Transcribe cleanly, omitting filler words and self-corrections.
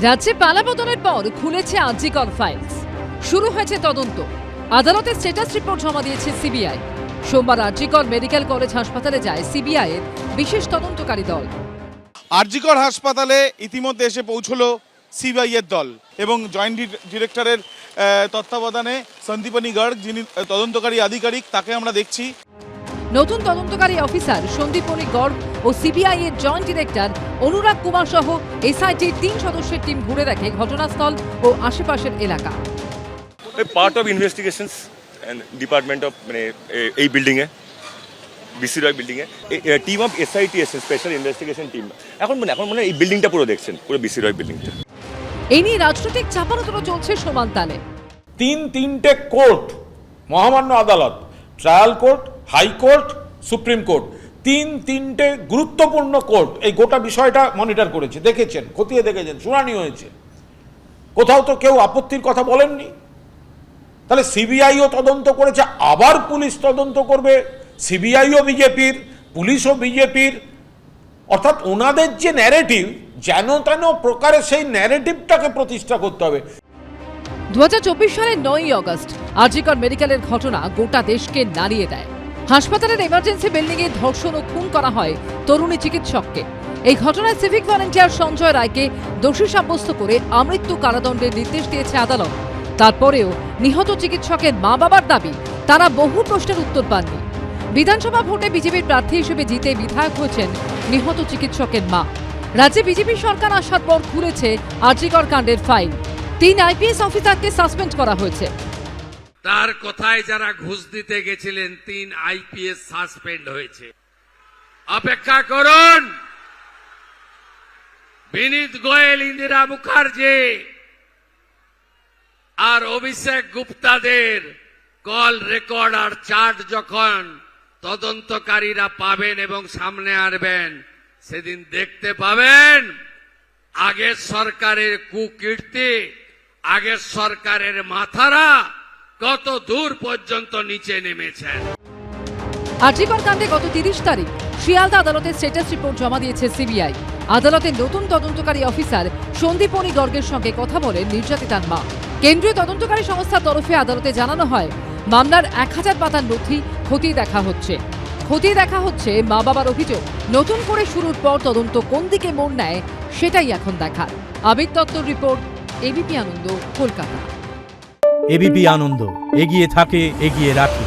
রাজ্যে পালাবদলের পর খুলেছে আরজিকর ফাইলস, শুরু হয়েছে তদন্ত। আদালতে স্ট্যাটাস রিপোর্ট জমা দিয়েছে সিবিআই। সোমবার আরজিকর মেডিকেল কলেজ হাসপাতালে যায় সিবিআই এর বিশেষ তদন্তকারী দল। আরজিকর হাসপাতালে ইতিমধ্যে এসে পৌঁছলো সিবিআই এর দল এবং জয়েন্ট ডিরেক্টরের তত্ত্বাবধানে সন্দীপনী গর্গ, যিনি তদন্তকারী আধিকারিক, তাকে আমরা দেখছি। নতুন তদন্তকারী অফিসার সন্দীপনী গর্গ ও সিবিআই এর জয়েন্ট ডিরেক্টর অনুরাগ কুমার সহ এসআইটির 3 সদস্যের টিম ঘুরে দেখে ঘটনাস্থল ও আশেপাশের এলাকা। Part of investigations and department of মানে এই বিল্ডিং এ বিসি রয় বিল্ডিং এ team of SIT special investigation team এখন মনে এই বিল্ডিংটা পুরো দেখছেন, পুরো বিসি রয় বিল্ডিংটা। এই নিয়ে রাজনৈতিক চাপানোতর চলছে সমান তালে। তিনটে কোর্ট, মহামান্য আদালত, trial court, high court, supreme court, তিনটে গুরুত্বপূর্ণ কোর্ট এই গোটা বিষয়টা মনিটর করেছে, দেখেছেন, খতিয়ে দেখেছেন, শুনানি হয়েছে। কোথাও তো কেউ আপত্তির কথা বলেননি। তাহলে সিবিআইও তদন্ত করেছে, আবার পুলিশ তদন্ত করবে। সিবিআইও বিজেপির, পুলিশও বিজেপির, অর্থাৎ ওনাদের যে ন্যারেটিভ, যেন তেন প্রকারে সেই ন্যারেটিভটাকে প্রতিষ্ঠা করতে হবে। 2024 সালের 9ই আগস্ট আরজিকর মেডিকেলের ঘটনা গোটা দেশকে নাড়িয়ে দেয়। হাসপাতালের এমার্জেন্সি বিল্ডিংয়ে ধর্ষণ ও খুন করা হয় তরুণী চিকিৎসককে। এই ঘটনায় সিভিক ভলান্টিয়ার সঞ্জয় রায়কে দোষী সাব্যস্ত করে আমৃত্যু কারাদণ্ডের নির্দেশ দিয়েছে আদালত। তারপরেও নিহত চিকিৎসকের মা বাবার দাবি, তারা বহু প্রশ্নের উত্তর পাননি। বিধানসভা ভোটে বিজেপির প্রার্থী হিসেবে জিতে বিধায়ক হয়েছেন নিহত চিকিৎসকের মা। রাজ্যে বিজেপি সরকার আসার পর খুলেছে আরজিকর কাণ্ডের ফাইল। 3 আইপিএস অফিসারকে সাসপেন্ড করা হয়েছে। তার কথায় যারা ঘুষ দিতে গেছিলেন 3 আইপিএস সাসপেন্ড হয়েছে। অপেক্ষা করুন, বিনীত গোয়েল, ইন্দিরা মুখার্জি আর অভিষেক গুপ্তাদের কল রেকর্ড আর চার্ট যখন তদন্তকারীরা পাবেন এবং সামনে আনবেন, সেদিন দেখতে পাবেন আগের সরকারের কুকীর্তি, আগের সরকারের মাথারা কত দূর পর্যন্ত নিচে নেমেছেন। আরজিকর কাণ্ডে গত 30 তারিখ শিয়ালদা আদালতে স্ট্যাটাস রিপোর্ট জমা দিয়েছে সিবিআই। আদালতের নতুন তদন্তকারী অফিসার সন্দীপনী গর্গের সঙ্গে কথা বলে নির্যাতিতার মা। কেন্দ্রীয় তদন্তকারী সংস্থার তরফে আদালতে জানানো হয়, মামলার 1000 পাতার নথি খতিয়ে দেখা হচ্ছে মা বাবার অভিযোগ। নতুন করে শুরুর পর তদন্ত কোন দিকে মোড় নেয় সেটাই এখন দেখার। আবির দত্তর রিপোর্ট, এবিপি আনন্দ, কলকাতা। এবিপি আনন্দ, এগিয়ে থাকে, এগিয়ে রাখে।